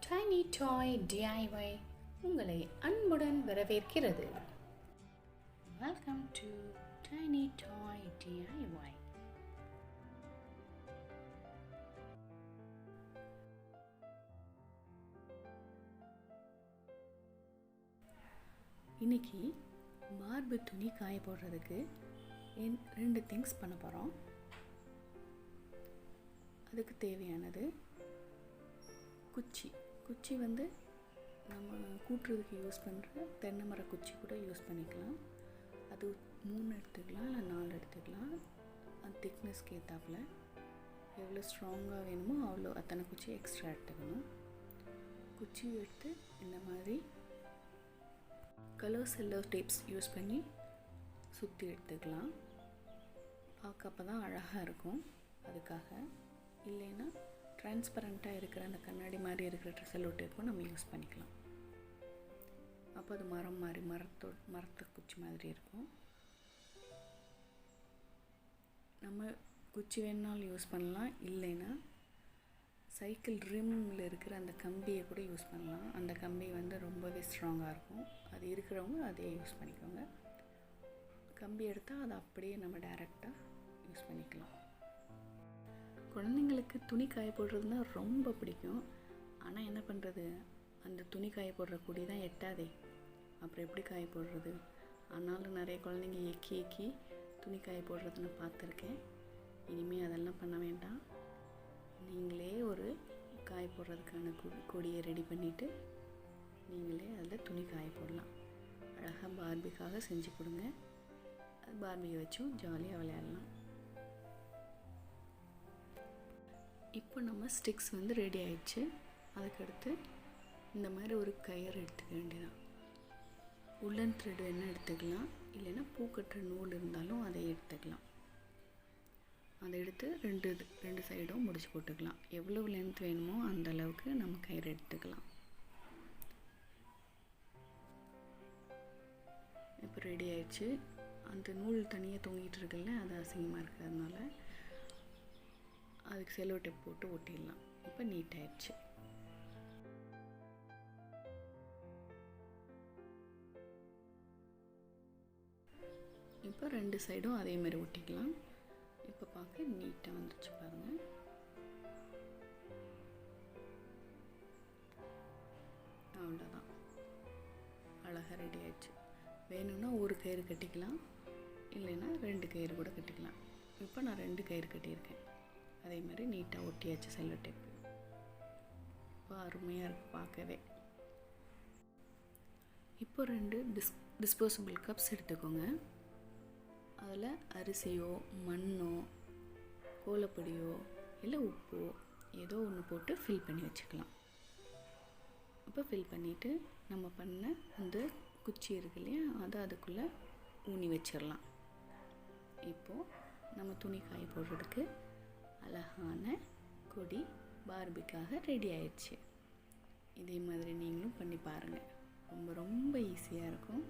Tiny toy DIY உங்களை அன்புடன் வரவேற்கிறது. Welcome to tiny toy DIY. இன்னைக்கு பார்பி துணி காய போடுறதுக்கு 2 திங்ஸ் பண்ண போகிறோம். அதுக்கு தேவையானது குச்சி வந்து நம்ம கூட்டுறதுக்கு யூஸ் பண்ணுற தென்னை மர குச்சி கூட யூஸ் பண்ணிக்கலாம். அது 3 எடுத்துக்கலாம், இல்லை 4 எடுத்துக்கலாம். அது திக்னஸ்க்கு ஏற்றாப்புல எவ்வளோ ஸ்ட்ராங்காக வேணுமோ அவ்வளோ அத்தனை குச்சி எக்ஸ்ட்ரா எடுத்துக்கணும். குச்சி எடுத்து இந்த மாதிரி கலர் செல்லோ டேப்ஸ் யூஸ் பண்ணி சுற்றி எடுத்துக்கலாம். பார்க்க அப்போ தான் அழகாக இருக்கும். அதுக்காக இல்லைன்னா டிரான்ஸ்பரண்ட்டாக இருக்கிற அந்த கண்ணாடி மாதிரி இருக்கிற செல்லோ டேப்பும் நம்ம யூஸ் பண்ணிக்கலாம். அப்போ அது மரம் மாதிரி மரத்து குச்சி மாதிரி இருக்கும். நம்ம குச்சி வேணுனாலும் யூஸ் பண்ணலாம், இல்லைன்னா சைக்கிள் ரிம்மில் இருக்கிற அந்த கம்பியை கூட யூஸ் பண்ணலாம். அந்த கம்பி வந்து ரொம்பவே ஸ்ட்ராங்காக இருக்கும். அது இருக்கிறவங்க அதே யூஸ் பண்ணிக்கோங்க. கம்பி எடுத்தால் அதை அப்படியே நம்ம டைரெக்டாக யூஸ் பண்ணிக்கலாம். குழந்தைங்களுக்கு துணி காய போடுறதுனா ரொம்ப பிடிக்கும். ஆனால் என்ன பண்ணுறது, அந்த துணி காய போடுற கூடி தான் எட்டாதே, அப்புறம் எப்படி காய போடுறது? ஆனாலும் நிறைய குழந்தைங்க எக்கி துணி காய போடுறது நான் பார்த்துருக்கேன். இனிமேல் அதெல்லாம் பண்ண வேண்டாம். நீங்களே ஒரு காய போடுறதுக்கான கொடியை ரெடி பண்ணிவிட்டு நீங்களே அதில் துணி காய போடலாம். அழகாக பார்பிக்காக செஞ்சு கொடுங்க. அது பார்பியை வச்சும் ஜாலியாக விளையாடலாம். இப்போ நம்ம ஸ்டிக்ஸ் வந்து ரெடி ஆயிடுச்சு. அதுக்கடுத்து இந்த மாதிரி ஒரு கயிறு எடுத்துக்க வேண்டியதான். உல்லன் த்ரெட் வேணால் எடுத்துக்கலாம், இல்லைன்னா பூக்கட்டுற நூல் இருந்தாலும் அதை எடுத்துக்கலாம். அதை எடுத்து ரெண்டு சைடும் முடிச்சு போட்டுக்கலாம். எவ்வளோ லென்த் வேணுமோ அந்த அளவுக்கு நம்ம கயிறு எடுத்துக்கலாம். இப்போ ரெடி ஆயிடுச்சு. அந்த நூல் தனியாக தொங்கிட்டு இருக்குல்ல, அது அசிங்கமாக இருக்கிறதுனால அதுக்கு செல்லோ டேப் போட்டு ஒட்டிடலாம். இப்போ நீட் ஆயிடுச்சு. இப்போ 2 சைடும் அதே மாதிரி ஒட்டிக்கலாம். இப்போ பார்க்க நீட்டாக வந்துச்சு பாருங்கள். அவ்வளோதான், அழகாக ரெடி ஆயிடுச்சு. வேணும்னா ஒரு கயிறு கட்டிக்கலாம், இல்லைன்னா 2 கயிறு கூட கட்டிக்கலாம். இப்போ நான் 2 கயிறு கட்டியிருக்கேன். அதே மாதிரி நீட்டாக ஒட்டியாச்சு செல்லோ டேப்பு. இப்போ அருமையாக இருக்குது பார்க்கவே. இப்போ 2 டிஸ்போசபிள் கப்ஸ் எடுத்துக்கோங்க. அதில் அரிசியோ மண்ணோ கோலப்பொடியோ இல்லை உப்போ ஏதோ ஒன்று போட்டு ஃபில் பண்ணி வச்சுக்கலாம். இப்போ ஃபில் பண்ணிவிட்டு நம்ம பண்ண அந்த குச்சி இருக்கு இல்லையா, அதை அதுக்குள்ளே ஊனி வச்சிடலாம். இப்போது நம்ம துணி காய போடுறதுக்கு அழகான கொடி பார்பிக்காக ரெடி ஆயிடுச்சு. இதே மாதிரி நீங்களும் பண்ணி பாருங்கள். ரொம்ப ஈஸியாக இருக்கும்.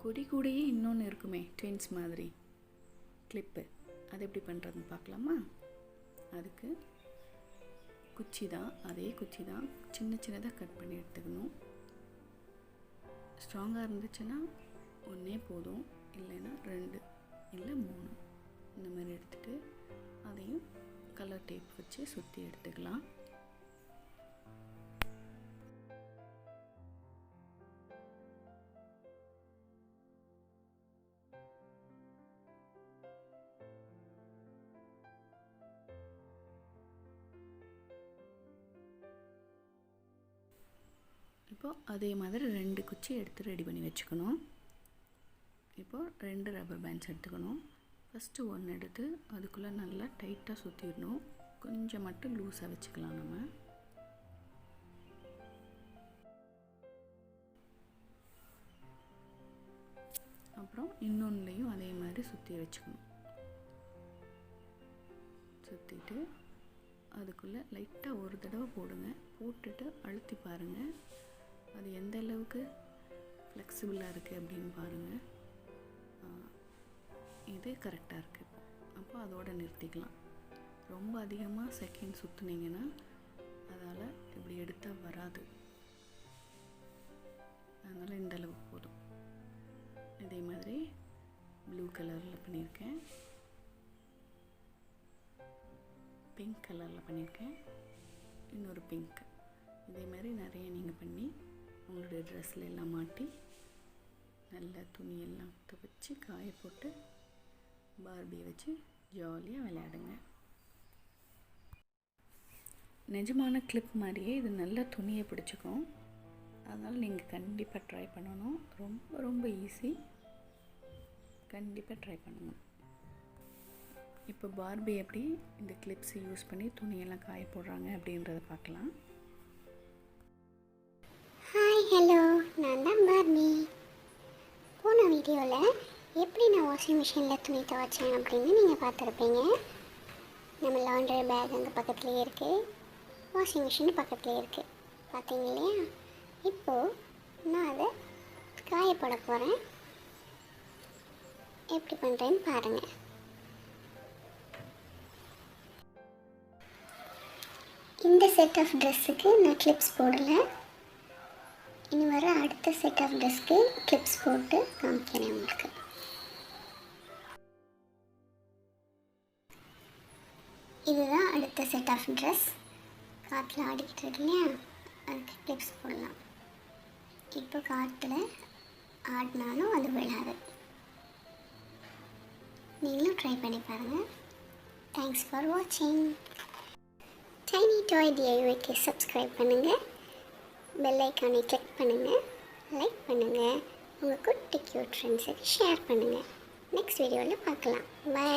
கொடி கூடயே இன்னொன்று இருக்குமே, ட்வின்ஸ் மாதிரி கிளிப்பு, அது எப்படி பண்ணுறதுன்னு பார்க்கலாமா? அதுக்கு அதே குச்சி தான் சின்னதாக கட் பண்ணி எடுத்துக்கணும். ஸ்ட்ராங்காக இருந்துச்சுன்னா 1 போதும், இல்லைன்னா 2 இல்லை 3 இந்த மாதிரி எடுத்துகிட்டு அதையும் கலர் டேப் வச்சு சுற்றி எடுத்துக்கலாம். இப்போது அதே மாதிரி 2 குச்சி எடுத்து ரெடி பண்ணி வச்சுக்கணும். இப்போது 2 ரப்பர் பேண்ட்ஸ் எடுத்துக்கணும். ஃபஸ்ட்டு 1 எடுத்து அதுக்குள்ளே நல்லா டைட்டாக சுற்றிடணும். கொஞ்சம் மட்டும் லூஸாக வச்சுக்கலாம் நம்ம. அப்புறம் இன்னொன்றுலையும் அதே மாதிரி சுற்றி வச்சுக்கணும். சுற்றிட்டு அதுக்குள்ளே லைட்டாக ஒரு தடவை போடுங்க. போட்டுட்டு அழுத்தி பாருங்கள், அது எந்த அளவுக்கு ஃப்ளெக்சிபிளாக இருக்குது அப்படின்னு பாருங்கள். இது கரெக்டாக இருக்குது. அப்போ அதோடு நிறுத்திக்கலாம். ரொம்ப அதிகமாக செகண்ட் சுற்றுனீங்கன்னா அது இருக்கிறதால இப்படி எடுத்தால் வராது. அதனால் இந்த அளவுக்கு போதும். இதே மாதிரி ப்ளூ கலரில் பண்ணியிருக்கேன், பிங்க் கலரில் பண்ணியிருக்கேன், இன்னொரு பிங்க். இதே மாதிரி நிறைய நீங்கள் பண்ணி உங்களுடைய ட்ரெஸ்ஸில் எல்லாம் மாட்டி நல்ல துணியெல்லாம் துவைச்சி காய போட்டு பார்பியை வச்சு ஜாலியாக விளையாடுங்க. நிஜமான கிளிப் மாதிரியே இது நல்ல துணியை பிடிச்சிக்கும். அதனால் நீங்கள் கண்டிப்பாக ட்ரை பண்ணணும். ரொம்ப ரொம்ப ஈஸி, கண்டிப்பாக ட்ரை பண்ணணும். இப்போ பார்பி எப்படி இந்த கிளிப்ஸை யூஸ் பண்ணி துணியெல்லாம் காய போடுறாங்க அப்படின்றத பார்க்கலாம். ஹாய், ஹலோ, நான் தான் பார்பி. போன வீடியோவில் எப்படி நான் வாஷிங் மிஷினில் துணி துவைச்சேன் அப்படின்னு நீங்கள் பார்த்துருப்பீங்க. நம்ம லாண்ட்ரி பேக் அங்கே பக்கத்துலேயே இருக்குது, வாஷிங் மிஷின் பக்கத்துலேயே இருக்குது, பார்த்தீங்க இல்லையா? இப்போது நான் அதை காய போட போகிறேன். எப்படி பண்ணுறேன்னு பாருங்கள். இந்த செட் ஆஃப் ட்ரெஸ்ஸுக்கு நான் கிளிப்ஸ் போடலை. இனி வர அடுத்த செட் ஆஃப் ட்ரெஸ்க்கு கிளிப்ஸ் போட்டு காமிக்கிறேன் உங்களுக்கு. இதுதான் அடுத்த செட் ஆஃப் ட்ரெஸ். காற்றுல ஆடிக்கிட்டு இருக்கு இல்லையா, அதுக்கு கிளிப்ஸ் போடலாம். இப்போ காற்றுல ஆடினாலும் அது விழாது. நீங்களும் ட்ரை பண்ணி பாருங்கள். தேங்க்ஸ் ஃபார் வாட்சிங். டைனி டாய் டிஐஒய்க்கு சப்ஸ்கிரைப் பண்ணுங்கள், பெல் ஐக்கானை கிளிக் பண்ணுங்கள், லைக் பண்ணுங்கள், உங்கள் குட்டி க்யூட் ஃப்ரெண்ட்ஸுக்கு ஷேர் பண்ணுங்கள். நெக்ஸ்ட் வீடியோவில் பார்க்கலாம். பை.